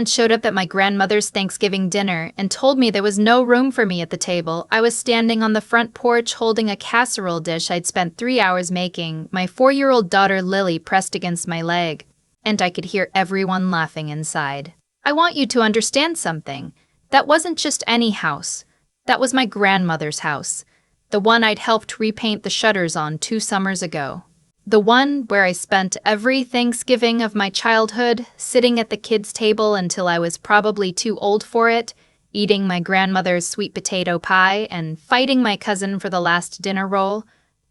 aunt showed up at my grandmother's Thanksgiving dinner and told me there was no room for me at the table. I was standing on the front porch holding a casserole dish I'd spent 3 hours making, my 4-year-old daughter Lily pressed against my leg, and I could hear everyone laughing inside. I want you to understand something. That wasn't just any house. That was my grandmother's house, the one I'd helped repaint the shutters on 2 summers ago. The one where I spent every Thanksgiving of my childhood sitting at the kids' table until I was probably too old for it, eating my grandmother's sweet potato pie and fighting my cousin for the last dinner roll.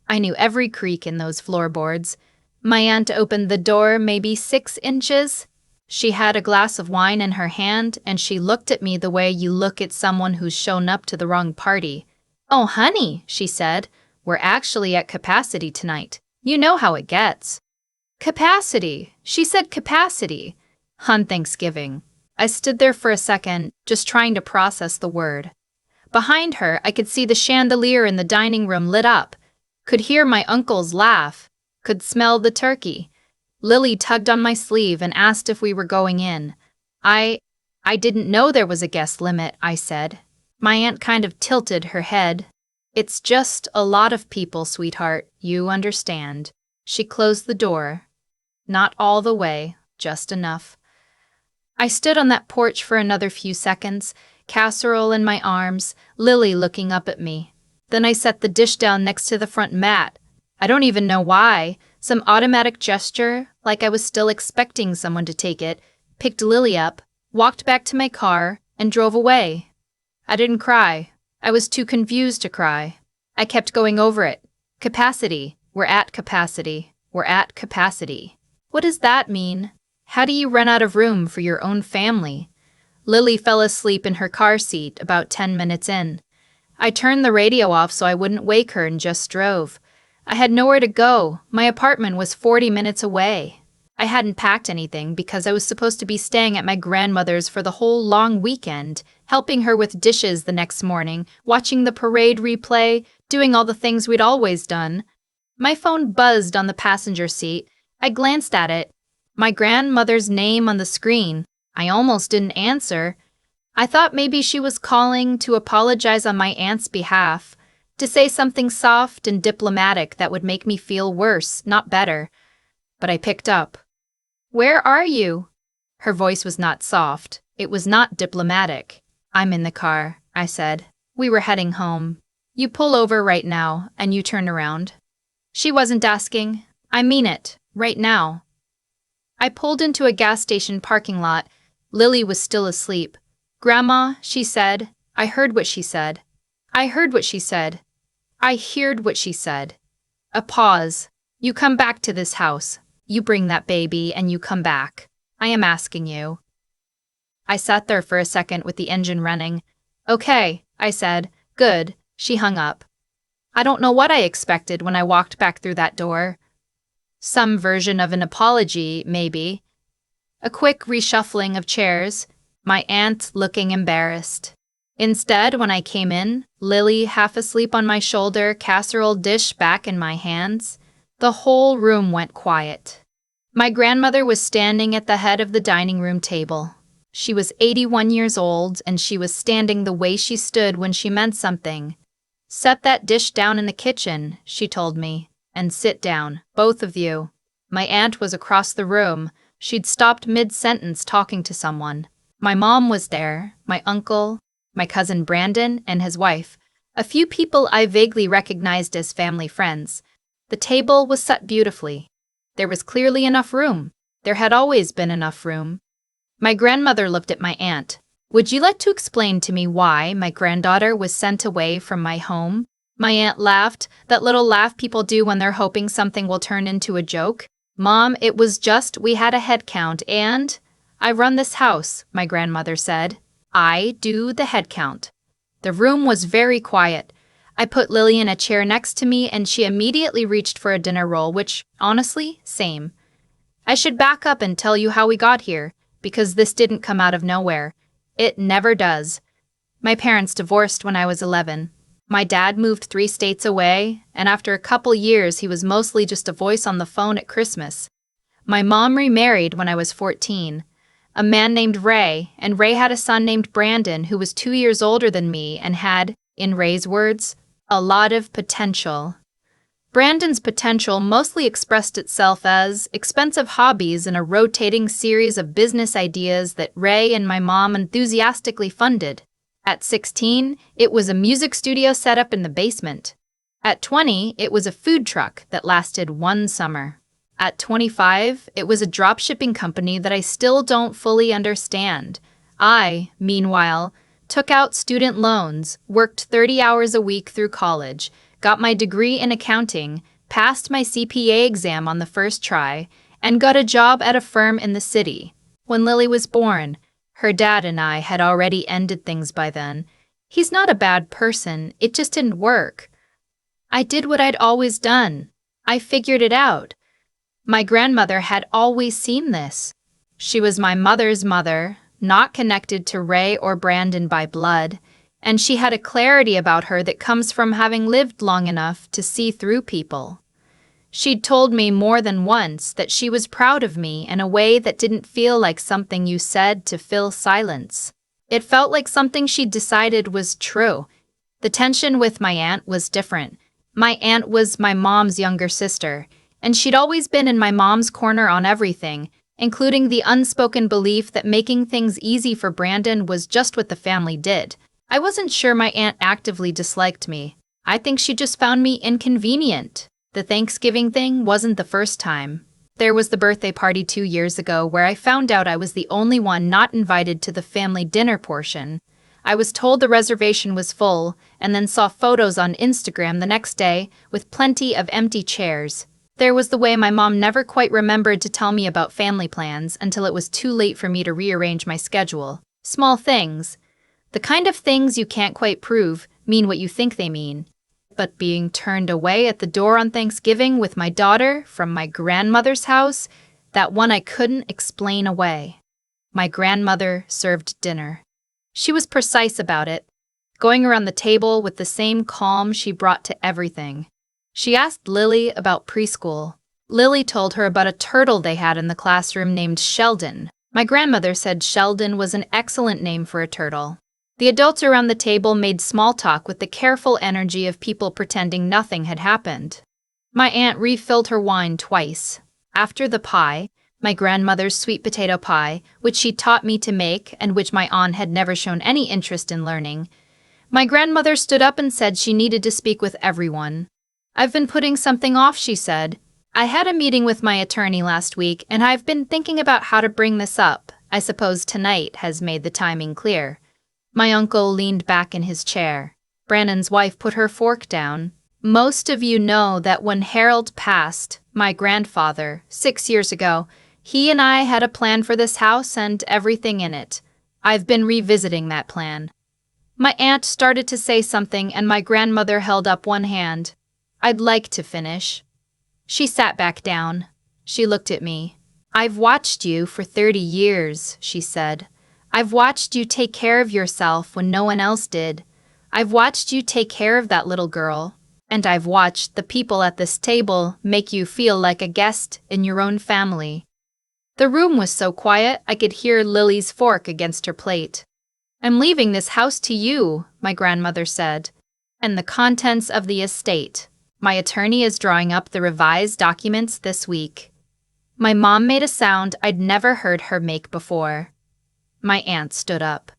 I knew every creak in those floorboards. My aunt opened the door maybe 6 inches. She had a glass of wine in her hand, and she looked at me the way you look at someone who's shown up to the wrong party. "Oh, honey," she said, "we're actually at capacity tonight. You know how it gets." Capacity. She said capacity. On Thanksgiving. I stood there for a second, just trying to process the word. Behind her, I could see the chandelier in the dining room lit up, could hear my uncles laugh, could smell the turkey. Lily tugged on my sleeve and asked if we were going in. I didn't know there was a guest limit, I said. My aunt kind of tilted her head. "It's just a lot of people, sweetheart, you understand." She closed the door. Not all the way, just enough. I stood on that porch for another few seconds, casserole in my arms, Lily looking up at me. Then I set the dish down next to the front mat. I don't even know why. Some automatic gesture, like I was still expecting someone to take it, picked Lily up, walked back to my car, and drove away. I didn't cry. I was too confused to cry. I kept going over it. Capacity. We're at capacity. We're at capacity. What does that mean? How do you run out of room for your own family? Lily fell asleep in her car seat about 10 minutes in. I turned the radio off so I wouldn't wake her and just drove. I had nowhere to go. My apartment was 40 minutes away. I hadn't packed anything because I was supposed to be staying at my grandmother's for the whole long weekend, helping her with dishes the next morning, watching the parade replay, doing all the things we'd always done. My phone buzzed on the passenger seat. I glanced at it. My grandmother's name on the screen. I almost didn't answer. I thought maybe she was calling to apologize on my aunt's behalf, to say something soft and diplomatic that would make me feel worse, not better. But I picked up. "Where are you?" Her voice was not soft. It was not diplomatic. "I'm in the car," I said. "We were heading home. You pull over right now, and you turn around." She wasn't asking. I mean it, right now. I pulled into a gas station parking lot. Lily was still asleep. "Grandma," she said. I heard what she said. I heard what she said. I heard what she said. A pause. "You come back to this house. You bring that baby and you come back. I am asking you." I sat there for a second with the engine running. "Okay," I said. "Good." She hung up. I don't know what I expected when I walked back through that door. Some version of an apology, maybe. A quick reshuffling of chairs, my aunt looking embarrassed. Instead, when I came in, Lily half asleep on my shoulder, casserole dish back in my hands, the whole room went quiet. My grandmother was standing at the head of the dining room table. She was 81 years old, and she was standing the way she stood when she meant something. "Set that dish down in the kitchen," she told me, "and sit down, both of you." My aunt was across the room. She'd stopped mid-sentence talking to someone. My mom was there, my uncle, my cousin Brandon and his wife, a few people I vaguely recognized as family friends. The table was set beautifully. There was clearly enough room. There had always been enough room. My grandmother looked at my aunt. "Would you like to explain to me why my granddaughter was sent away from my home?" My aunt laughed, that little laugh people do when they're hoping something will turn into a joke. "Mom, it was just we had a head count and—" "I run this house," my grandmother said. "I do the head count." The room was very quiet. I put Lily in a chair next to me and she immediately reached for a dinner roll, which, honestly, same. I should back up and tell you how we got here, because this didn't come out of nowhere. It never does. My parents divorced when I was 11. My dad moved 3 states away, and after a couple years he was mostly just a voice on the phone at Christmas. My mom remarried when I was 14. a man named Ray, and Ray had a son named Brandon who was 2 years older than me and had, in Ray's words, a lot of potential. Brandon's potential mostly expressed itself as expensive hobbies and a rotating series of business ideas that Ray and my mom enthusiastically funded. At 16, it was a music studio set up in the basement. At 20, it was a food truck that lasted one summer. At 25, it was a dropshipping company that I still don't fully understand. I, meanwhile, took out student loans, worked 30 hours a week through college, got my degree in accounting, passed my CPA exam on the first try, and got a job at a firm in the city. When Lily was born, her dad and I had already ended things by then. He's not a bad person, it just didn't work. I did what I'd always done. I figured it out. My grandmother had always seen this. She was my mother's mother, not connected to Ray or Brandon by blood, and she had a clarity about her that comes from having lived long enough to see through people. She'd told me more than once that she was proud of me in a way that didn't feel like something you said to fill silence. It felt like something she'd decided was true. The tension with my aunt was different. My aunt was my mom's younger sister, and she'd always been in my mom's corner on everything, including the unspoken belief that making things easy for Brandon was just what the family did. I wasn't sure my aunt actively disliked me. I think she just found me inconvenient. The Thanksgiving thing wasn't the first time. There was the birthday party 2 years ago where I found out I was the only one not invited to the family dinner portion. I was told the reservation was full, and then saw photos on Instagram the next day with plenty of empty chairs. There was the way my mom never quite remembered to tell me about family plans until it was too late for me to rearrange my schedule. Small things. The kind of things you can't quite prove mean what you think they mean. But being turned away at the door on Thanksgiving with my daughter from my grandmother's house, that one I couldn't explain away. My grandmother served dinner. She was precise about it, going around the table with the same calm she brought to everything. She asked Lily about preschool. Lily told her about a turtle they had in the classroom named Sheldon. My grandmother said Sheldon was an excellent name for a turtle. The adults around the table made small talk with the careful energy of people pretending nothing had happened. My aunt refilled her wine twice. After the pie, my grandmother's sweet potato pie, which she taught me to make and which my aunt had never shown any interest in learning, my grandmother stood up and said she needed to speak with everyone. I've been putting something off, she said. I had a meeting with my attorney last week, and I've been thinking about how to bring this up. I suppose tonight has made the timing clear. My uncle leaned back in his chair. Brandon's wife put her fork down. Most of you know that when Harold passed, my grandfather, 6 years ago, he and I had a plan for this house and everything in it. I've been revisiting that plan. My aunt started to say something, and my grandmother held up one hand. I'd like to finish. She sat back down. She looked at me. I've watched you for 30 years, she said. I've watched you take care of yourself when no one else did. I've watched you take care of that little girl. And I've watched the people at this table make you feel like a guest in your own family. The room was so quiet I could hear Lily's fork against her plate. I'm leaving this house to you, my grandmother said, and the contents of the estate. My attorney is drawing up the revised documents this week. My mom made a sound I'd never heard her make before. My aunt stood up.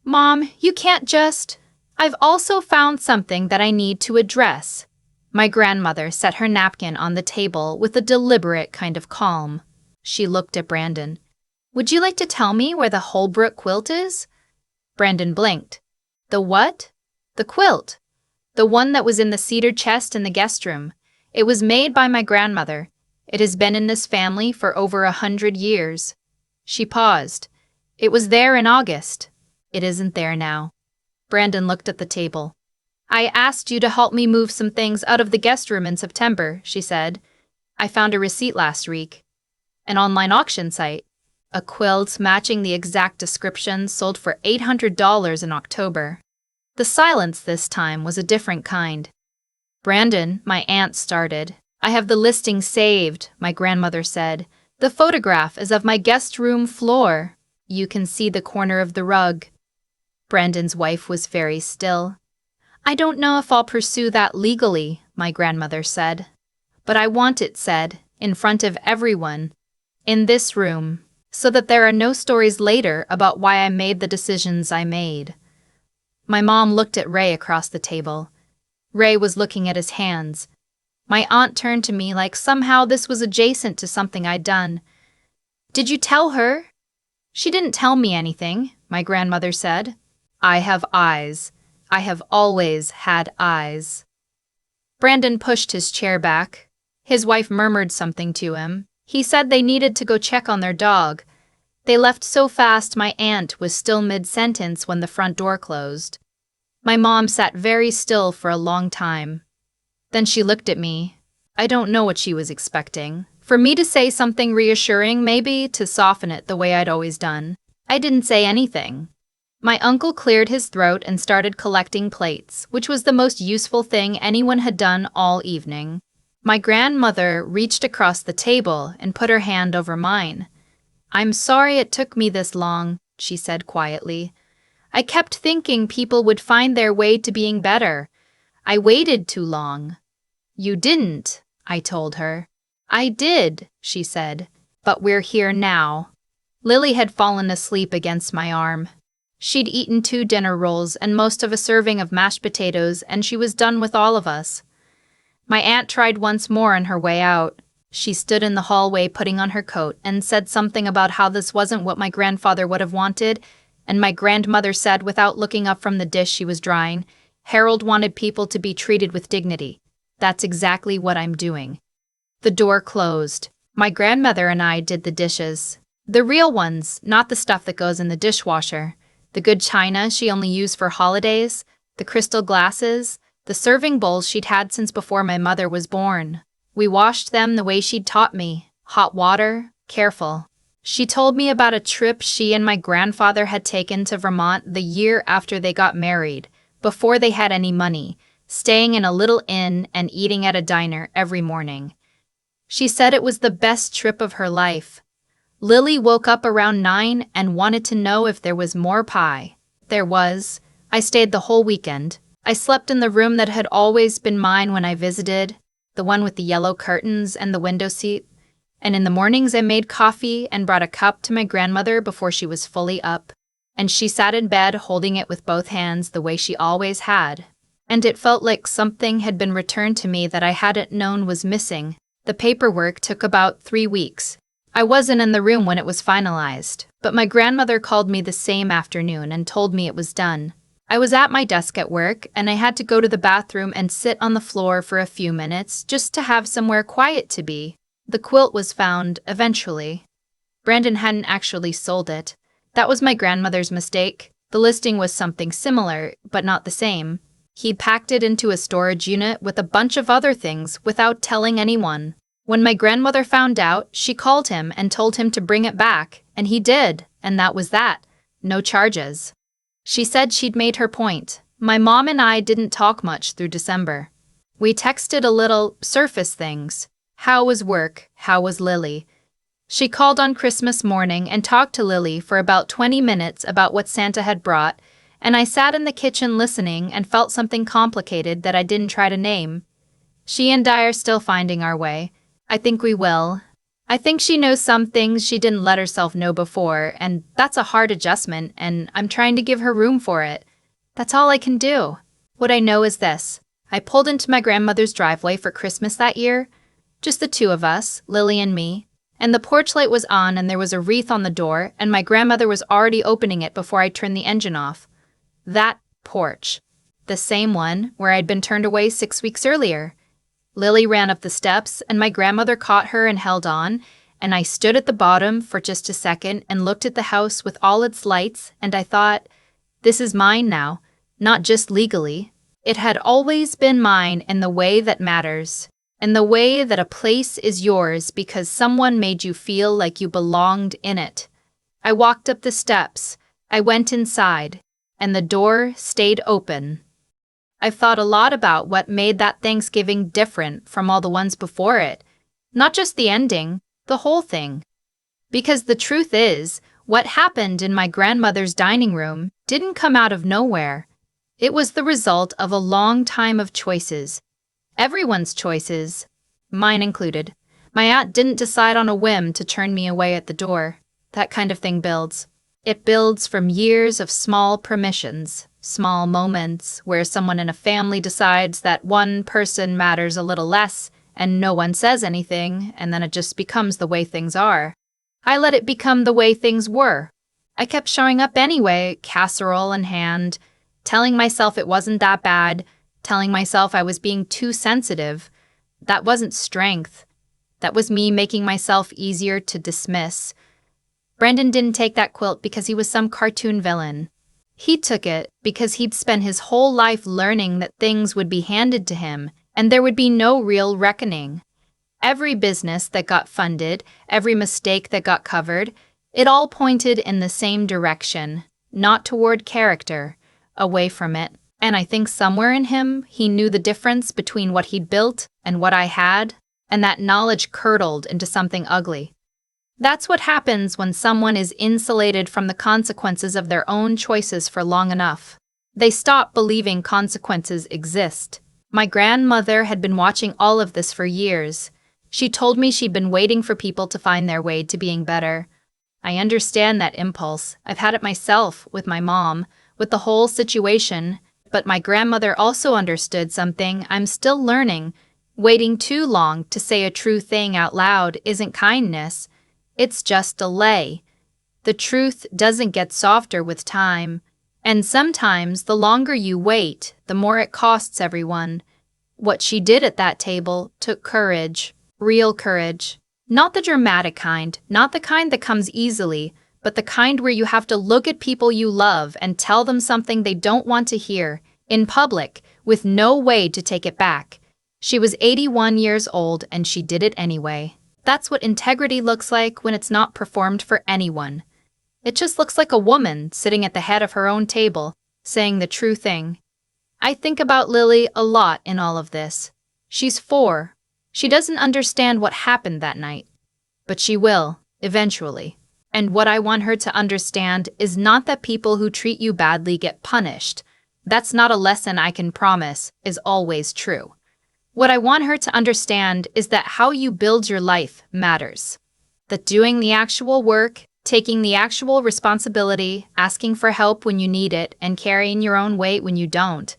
Mom, you can't just... I've also found something that I need to address. My grandmother set her napkin on the table with a deliberate kind of calm. She looked at Brandon. Would you like to tell me where the Holbrook quilt is? Brandon blinked. The what? The quilt. The one that was in the cedar chest in the guest room. It was made by my grandmother. It has been in this family for over 100 years. She paused. It was there in August. It isn't there now. Brandon looked at the table. I asked you to help me move some things out of the guest room in September, she said. I found a receipt last week. An online auction site. A quilt matching the exact description sold for $800 in October. The silence this time was a different kind. Brandon, my aunt started. I have the listing saved, my grandmother said. The photograph is of my guest room floor. You can see the corner of the rug. Brandon's wife was very still. I don't know if I'll pursue that legally, my grandmother said. But I want it said, in front of everyone, in this room, so that there are no stories later about why I made the decisions I made. My mom looked at Ray across the table. Ray was looking at his hands. My aunt turned to me like somehow this was adjacent to something I'd done. Did you tell her? She didn't tell me anything, my grandmother said. I have eyes. I have always had eyes. Brandon pushed his chair back. His wife murmured something to him. He said they needed to go check on their dog. They left so fast my aunt was still mid-sentence when the front door closed. My mom sat very still for a long time. Then she looked at me. I don't know what she was expecting. For me to say something reassuring, maybe, to soften it the way I'd always done. I didn't say anything. My uncle cleared his throat and started collecting plates, which was the most useful thing anyone had done all evening. My grandmother reached across the table and put her hand over mine. I'm sorry it took me this long, she said quietly. I kept thinking people would find their way to being better. I waited too long. You didn't, I told her. I did, she said, but we're here now. Lily had fallen asleep against my arm. She'd eaten 2 dinner rolls and most of a serving of mashed potatoes, and she was done with all of us. My aunt tried once more on her way out. She stood in the hallway putting on her coat and said something about how this wasn't what my grandfather would have wanted, and my grandmother said without looking up from the dish she was drying, Harold wanted people to be treated with dignity. That's exactly what I'm doing. The door closed. My grandmother and I did the dishes. The real ones, not the stuff that goes in the dishwasher. The good china she only used for holidays, the crystal glasses, the serving bowls she'd had since before my mother was born. We washed them the way she'd taught me. Hot water, careful. She told me about a trip she and my grandfather had taken to Vermont the year after they got married, before they had any money, staying in a little inn and eating at a diner every morning. She said it was the best trip of her life. Lily woke up around 9 and wanted to know if there was more pie. There was. I stayed the whole weekend. I slept in the room that had always been mine when I visited, the one with the yellow curtains and the window seat. And in the mornings I made coffee and brought a cup to my grandmother before she was fully up. And she sat in bed holding it with both hands the way she always had. And it felt like something had been returned to me that I hadn't known was missing. The paperwork took about 3 weeks. I wasn't in the room when it was finalized, but my grandmother called me the same afternoon and told me it was done. I was at my desk at work, and I had to go to the bathroom and sit on the floor for a few minutes just to have somewhere quiet to be. The quilt was found, eventually. Brandon hadn't actually sold it. That was my grandmother's mistake. The listing was something similar, but not the same. He packed it into a storage unit with a bunch of other things without telling anyone. When my grandmother found out, she called him and told him to bring it back, and he did, and that was that. No charges. She said she'd made her point. My mom and I didn't talk much through December. We texted a little, surface things. How was work? How was Lily? She called on Christmas morning and talked to Lily for about 20 minutes about what Santa had brought, and I sat in the kitchen listening and felt something complicated that I didn't try to name. She and I are still finding our way. I think we will. I think she knows some things she didn't let herself know before, and that's a hard adjustment, and I'm trying to give her room for it. That's all I can do. What I know is this. I pulled into my grandmother's driveway for Christmas that year. Just the 2 of us, Lily and me. And the porch light was on and there was a wreath on the door, and my grandmother was already opening it before I turned the engine off. That porch. The same one where I'd been turned away 6 weeks earlier. Lily ran up the steps, and my grandmother caught her and held on, and I stood at the bottom for just a second and looked at the house with all its lights, and I thought, this is mine now, not just legally. It had always been mine in the way that matters, in the way that a place is yours because someone made you feel like you belonged in it. I walked up the steps, I went inside, and the door stayed open. I've thought a lot about what made that Thanksgiving different from all the ones before it. Not just the ending, the whole thing. Because the truth is, What happened in my grandmother's dining room didn't come out of nowhere. It was the result of a long time of choices. Everyone's choices, mine included. My aunt didn't decide on a whim to turn me away at the door. That kind of thing builds. It builds from years of small permissions, small moments where someone in a family decides that one person matters a little less and no one says anything, and then it just becomes the way things are. I let it become the way things were. I kept showing up anyway, casserole in hand, telling myself it wasn't that bad, telling myself I was being too sensitive. That wasn't strength. That was me making myself easier to dismiss. Brendan didn't take that quilt because he was some cartoon villain. He took it because he'd spent his whole life learning that things would be handed to him and there would be no real reckoning. Every business that got funded, every mistake that got covered, it all pointed in the same direction, not toward character, away from it. And I think somewhere in him, he knew the difference between what he'd built and what I had, and that knowledge curdled into something ugly. That's what happens when someone is insulated from the consequences of their own choices for long enough. They stop believing consequences exist. My grandmother had been watching all of this for years. She told me she'd been waiting for people to find their way to being better. I understand that impulse. I've had it myself, with my mom, with the whole situation. But my grandmother also understood something I'm still learning. Waiting too long to say a true thing out loud isn't kindness. It's just delay. The truth doesn't get softer with time. And sometimes the longer you wait, the more it costs everyone. What she did at that table took courage. Real courage. Not the dramatic kind, not the kind that comes easily, but the kind where you have to look at people you love and tell them something they don't want to hear, in public, with no way to take it back. She was 81 years old and she did it anyway. That's what integrity looks like when it's not performed for anyone. It just looks like a woman sitting at the head of her own table, saying the true thing. I think about Lily a lot in all of this. She's 4. She doesn't understand what happened that night. But she will, eventually. And what I want her to understand is not that people who treat you badly get punished. That's not a lesson I can promise is always true. What I want her to understand is that how you build your life matters. That doing the actual work, taking the actual responsibility, asking for help when you need it, and carrying your own weight when you don't,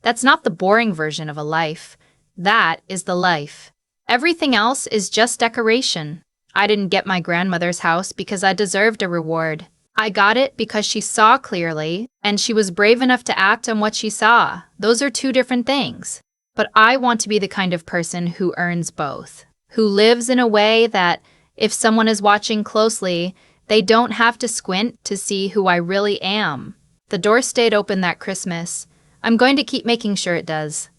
that's not the boring version of a life. That is the life. Everything else is just decoration. I didn't get my grandmother's house because I deserved a reward. I got it because she saw clearly, and she was brave enough to act on what she saw. Those are two different things. But I want to be the kind of person who earns both. Who lives in a way that, if someone is watching closely, they don't have to squint to see who I really am. The door stayed open that Christmas. I'm going to keep making sure it does.